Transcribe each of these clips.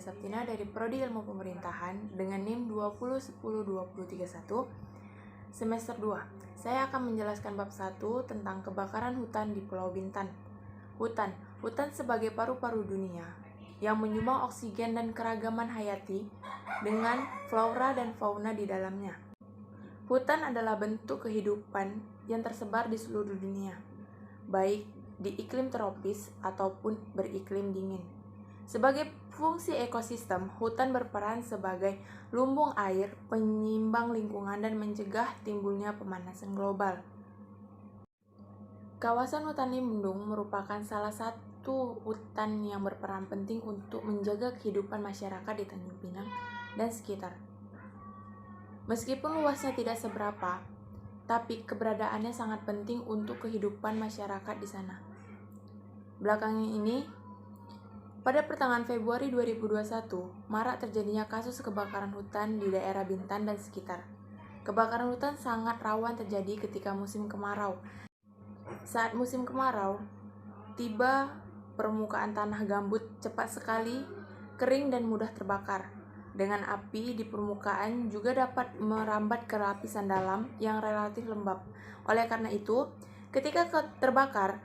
Saptina dari Prodi Ilmu Pemerintahan dengan NIM 20102031 semester 2. Saya akan menjelaskan bab 1 tentang kebakaran hutan di Pulau Bintan. Hutan sebagai paru-paru dunia yang menyumbang oksigen dan keragaman hayati dengan flora dan fauna di dalamnya. Hutan adalah bentuk kehidupan yang tersebar di seluruh dunia, baik di iklim tropis ataupun beriklim dingin. Sebagai fungsi ekosistem, hutan berperan sebagai lumbung air, penyimbang lingkungan, dan mencegah timbulnya pemanasan global. Kawasan hutan lindung merupakan salah satu hutan yang berperan penting untuk menjaga kehidupan masyarakat di Tanjung Pinang dan sekitar. Meskipun luasnya tidak seberapa, tapi keberadaannya sangat penting untuk kehidupan masyarakat di sana. Belakangan ini, pada pertengahan Februari 2021, marak terjadinya kasus kebakaran hutan di daerah Bintan dan sekitar. Kebakaran hutan sangat rawan terjadi ketika musim kemarau. Saat musim kemarau tiba, permukaan tanah gambut cepat sekali kering dan mudah terbakar. Dengan api di permukaan juga dapat merambat ke lapisan dalam yang relatif lembab. Oleh karena itu, ketika terbakar,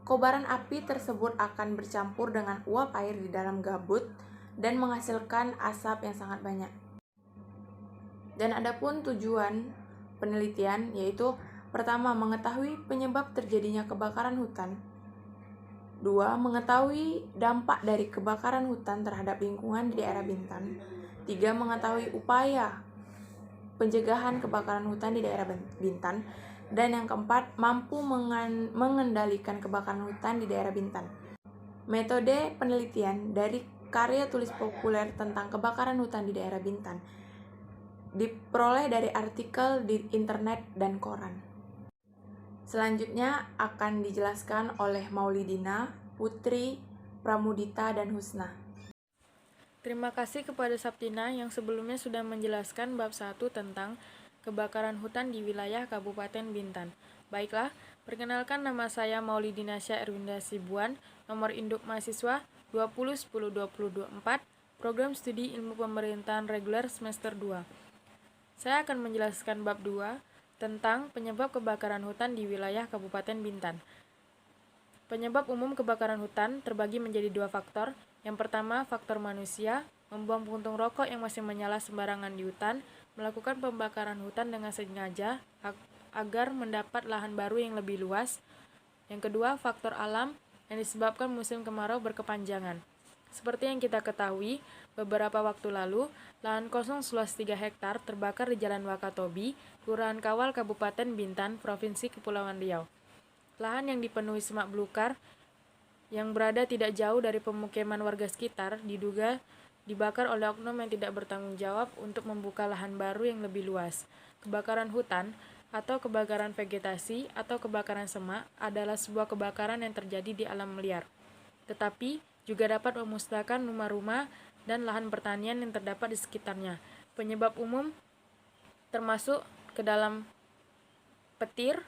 kobaran api tersebut akan bercampur dengan uap air di dalam gambut dan menghasilkan asap yang sangat banyak. Dan adapun tujuan penelitian yaitu pertama, mengetahui penyebab terjadinya kebakaran hutan. 2. Mengetahui dampak dari kebakaran hutan terhadap lingkungan di daerah Bintan. 3. Mengetahui upaya pencegahan kebakaran hutan di daerah Bintan. Dan yang keempat, mampu mengendalikan kebakaran hutan di daerah Bintan. Metode penelitian dari karya tulis populer tentang kebakaran hutan di daerah Bintan diperoleh dari artikel di internet dan koran. Selanjutnya akan dijelaskan oleh Maulidina, Putri, Pramudita, dan Husna. Terima kasih kepada Saptina yang sebelumnya sudah menjelaskan bab 1 tentang kebakaran hutan di wilayah Kabupaten Bintan. Baiklah, perkenalkan, nama saya Maulidina Syah Erwinda Sibuan, nomor induk mahasiswa 20102024, program studi ilmu pemerintahan reguler semester 2. Saya akan menjelaskan bab 2 tentang penyebab kebakaran hutan di wilayah Kabupaten Bintan. Penyebab umum kebakaran hutan terbagi menjadi 2 faktor. Yang pertama, faktor manusia, membuang puntung rokok yang masih menyala sembarangan di hutan, melakukan pembakaran hutan dengan sengaja agar mendapat lahan baru yang lebih luas. Yang kedua, faktor alam yang disebabkan musim kemarau berkepanjangan. Seperti yang kita ketahui, beberapa waktu lalu, lahan kosong seluas 3 hektar terbakar di Jalan Wakatobi, Kelurahan Kawal, Kabupaten Bintan, Provinsi Kepulauan Riau. Lahan yang dipenuhi semak belukar yang berada tidak jauh dari pemukiman warga sekitar diduga dibakar oleh oknum yang tidak bertanggung jawab untuk membuka lahan baru yang lebih luas. Kebakaran hutan atau kebakaran vegetasi atau kebakaran semak adalah sebuah kebakaran yang terjadi di alam liar, tetapi juga dapat memusnahkan rumah-rumah dan lahan pertanian yang terdapat di sekitarnya. Penyebab umum termasuk ke dalam petir,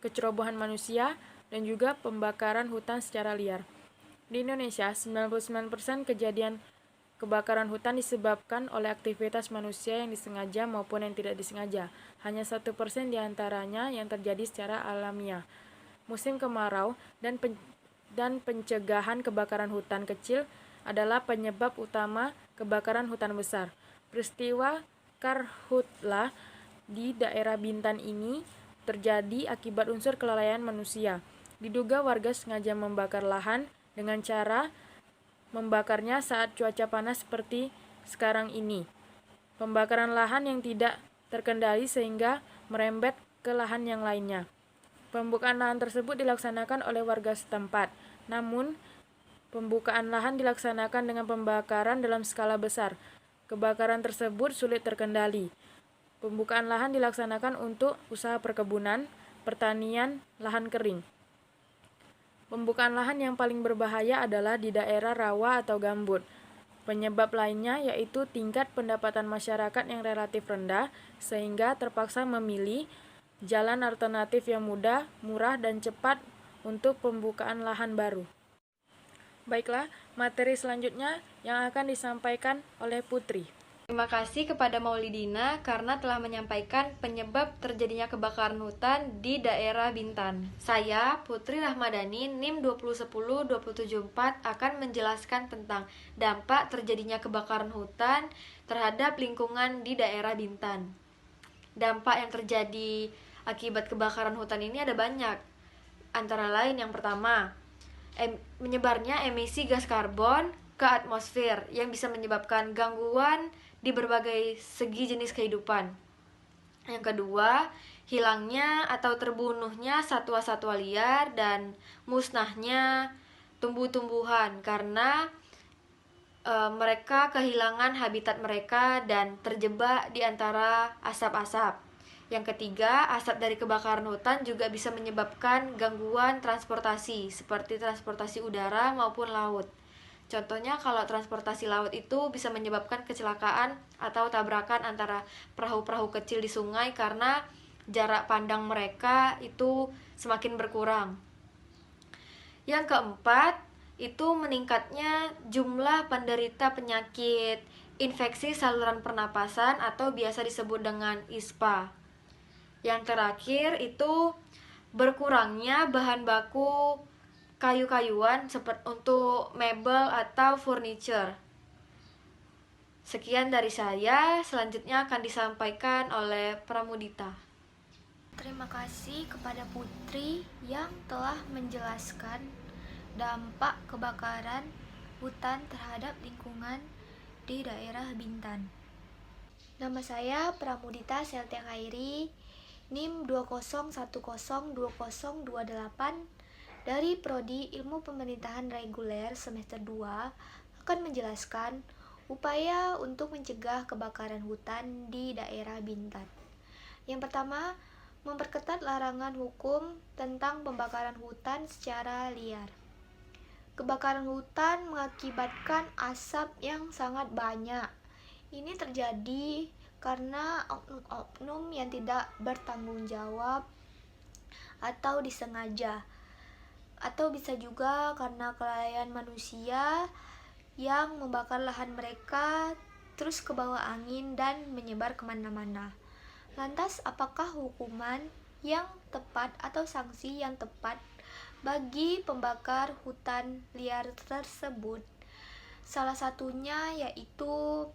kecerobohan manusia, dan juga pembakaran hutan secara liar. Di Indonesia, 99% kejadian kebakaran hutan disebabkan oleh aktivitas manusia yang disengaja maupun yang tidak disengaja. Hanya 1% diantaranya yang terjadi secara alamiah. Musim kemarau dan pencegahan kebakaran hutan kecil adalah penyebab utama kebakaran hutan besar. Peristiwa karhutlah di daerah Bintan ini terjadi akibat unsur kelalaian manusia. Diduga warga sengaja membakar lahan dengan cara membakarnya saat cuaca panas seperti sekarang ini. Pembakaran lahan yang tidak terkendali sehingga merembet ke lahan yang lainnya. Pembukaan lahan tersebut dilaksanakan oleh warga setempat. Namun, pembukaan lahan dilaksanakan dengan pembakaran dalam skala besar. Kebakaran tersebut sulit terkendali. Pembukaan lahan dilaksanakan untuk usaha perkebunan, pertanian, lahan kering. Pembukaan lahan yang paling berbahaya adalah di daerah rawa atau gambut. Penyebab lainnya yaitu tingkat pendapatan masyarakat yang relatif rendah, sehingga terpaksa memilih jalan alternatif yang mudah, murah, dan cepat untuk pembukaan lahan baru. Baiklah, materi selanjutnya yang akan disampaikan oleh Putri. Terima kasih kepada Maulidina karena telah menyampaikan penyebab terjadinya kebakaran hutan di daerah Bintan. Saya, Putri Rahmadani, NIM 2010274 akan menjelaskan tentang dampak terjadinya kebakaran hutan terhadap lingkungan di daerah Bintan. Dampak yang terjadi akibat kebakaran hutan ini ada banyak. Antara lain yang pertama, menyebarnya emisi gas karbon ke atmosfer yang bisa menyebabkan gangguan di berbagai segi jenis kehidupan. Yang kedua, hilangnya atau terbunuhnya satwa-satwa liar dan musnahnya tumbuh-tumbuhan karena mereka kehilangan habitat mereka dan terjebak di antara asap-asap. Yang ketiga, asap dari kebakaran hutan juga bisa menyebabkan gangguan transportasi seperti transportasi udara maupun laut. Contohnya kalau transportasi laut itu bisa menyebabkan kecelakaan atau tabrakan antara perahu-perahu kecil di sungai karena jarak pandang mereka itu semakin berkurang. Yang keempat, itu meningkatnya jumlah penderita penyakit infeksi saluran pernapasan atau biasa disebut dengan ISPA. Yang terakhir itu berkurangnya bahan baku kayu-kayuan untuk mebel atau furniture. Sekian dari saya, selanjutnya akan disampaikan oleh Pramudita. Terima kasih kepada Putri yang telah menjelaskan dampak kebakaran hutan terhadap lingkungan di daerah Bintan. Nama saya Pramudita Seltia Khairi, NIM 201020028 dari Prodi Ilmu Pemerintahan Reguler semester 2 akan menjelaskan upaya untuk mencegah kebakaran hutan di daerah Bintan. Yang pertama, memperketat larangan hukum tentang pembakaran hutan secara liar. Kebakaran hutan mengakibatkan asap yang sangat banyak. Ini terjadi karena oknum-oknum yang tidak bertanggung jawab atau disengaja, atau bisa juga karena kelalaian manusia yang membakar lahan mereka terus ke bawah angin dan menyebar kemana-mana. Lantas, apakah hukuman yang tepat atau sanksi yang tepat bagi pembakar hutan liar tersebut? Salah satunya yaitu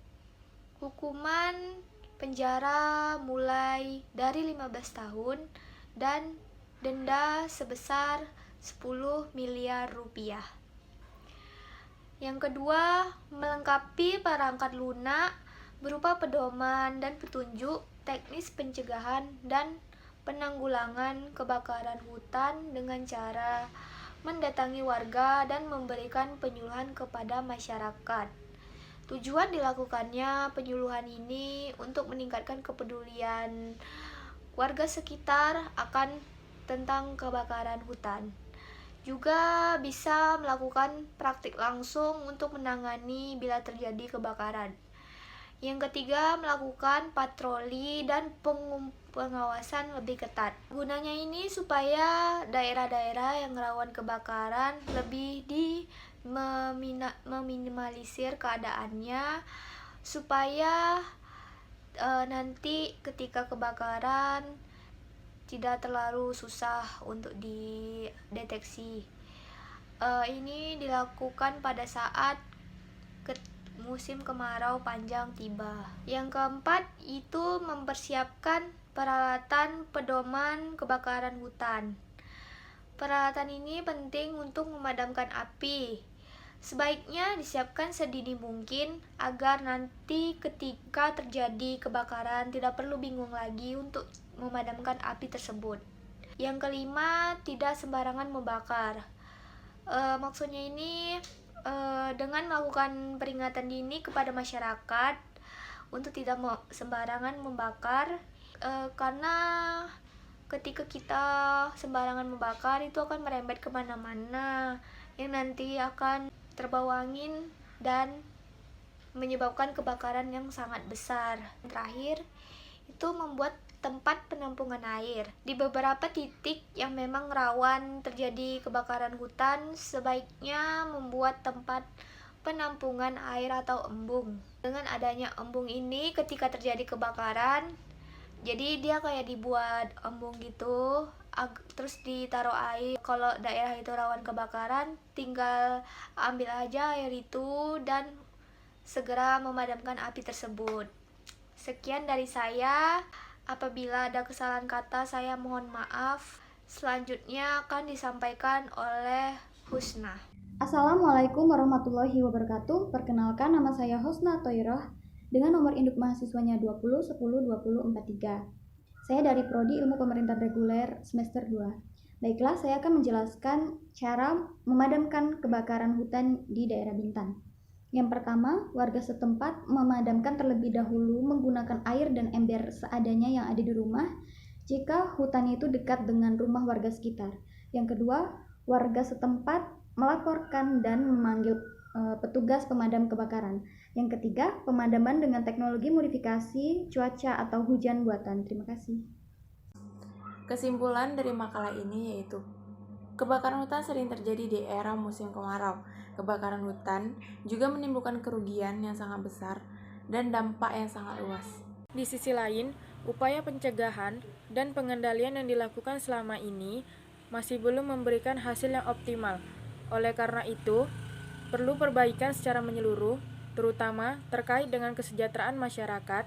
hukuman penjara mulai dari 15 tahun dan denda sebesar 10 miliar rupiah. Yang kedua, melengkapi perangkat lunak berupa pedoman dan petunjuk teknis pencegahan dan penanggulangan kebakaran hutan dengan cara mendatangi warga dan memberikan penyuluhan kepada masyarakat. Tujuan dilakukannya penyuluhan ini untuk meningkatkan kepedulian warga sekitar akan tentang kebakaran hutan. Juga bisa melakukan praktik langsung untuk menangani bila terjadi kebakaran. Yang ketiga, melakukan patroli dan pengawasan lebih ketat. Gunanya ini supaya daerah-daerah yang rawan kebakaran lebih meminimalisir keadaannya, supaya nanti ketika kebakaran tidak terlalu susah untuk dideteksi. Ini dilakukan pada saat musim kemarau panjang tiba. Yang keempat itu mempersiapkan peralatan pedoman kebakaran hutan. Peralatan ini penting untuk memadamkan api. Sebaiknya disiapkan sedini mungkin agar nanti ketika terjadi kebakaran tidak perlu bingung lagi untuk memadamkan api tersebut. Yang kelima, tidak sembarangan membakar. Maksudnya ini dengan melakukan peringatan dini kepada masyarakat untuk tidak sembarangan membakar, karena ketika kita sembarangan membakar itu akan merembet kemana-mana yang nanti akan terbawa angin dan menyebabkan kebakaran yang sangat besar. Terakhir, itu membuat tempat penampungan air. Di beberapa titik yang memang rawan terjadi kebakaran hutan, sebaiknya membuat tempat penampungan air atau embung. Dengan adanya embung ini, ketika terjadi kebakaran, jadi dia kayak dibuat embung gitu, terus ditaruh air. Kalau daerah itu rawan kebakaran, tinggal ambil aja air itu dan segera memadamkan api tersebut. Sekian dari saya. Apabila ada kesalahan kata, saya mohon maaf. Selanjutnya akan disampaikan oleh Husna. Assalamualaikum warahmatullahi wabarakatuh. Perkenalkan, nama saya Husna Toiroh dengan nomor induk mahasiswanya 20 10 20 43. Saya dari Prodi Ilmu Pemerintahan Reguler semester 2. Baiklah, saya akan menjelaskan cara memadamkan kebakaran hutan di daerah Bintan. Yang pertama, warga setempat memadamkan terlebih dahulu menggunakan air dan ember seadanya yang ada di rumah jika hutan itu dekat dengan rumah warga sekitar. Yang kedua, warga setempat melaporkan dan memanggil petugas pemadam kebakaran. Yang ketiga, pemadaman dengan teknologi modifikasi cuaca atau hujan buatan. Terima kasih. Kesimpulan dari makalah ini yaitu kebakaran hutan sering terjadi di era musim kemarau. Kebakaran hutan juga menimbulkan kerugian yang sangat besar dan dampak yang sangat luas. Di sisi lain, upaya pencegahan dan pengendalian yang dilakukan selama ini masih belum memberikan hasil yang optimal. Oleh karena itu, perlu perbaikan secara menyeluruh, terutama terkait dengan kesejahteraan masyarakat,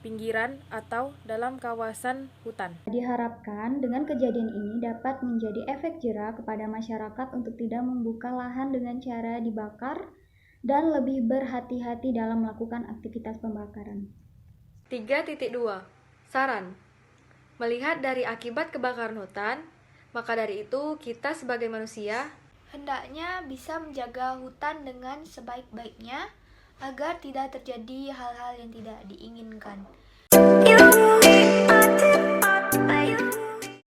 pinggiran, atau dalam kawasan hutan. Diharapkan dengan kejadian ini dapat menjadi efek jera kepada masyarakat untuk tidak membuka lahan dengan cara dibakar dan lebih berhati-hati dalam melakukan aktivitas pembakaran. 3.2 Saran. Melihat dari akibat kebakaran hutan, maka dari itu kita sebagai manusia hendaknya bisa menjaga hutan dengan sebaik-baiknya agar tidak terjadi hal-hal yang tidak diinginkan.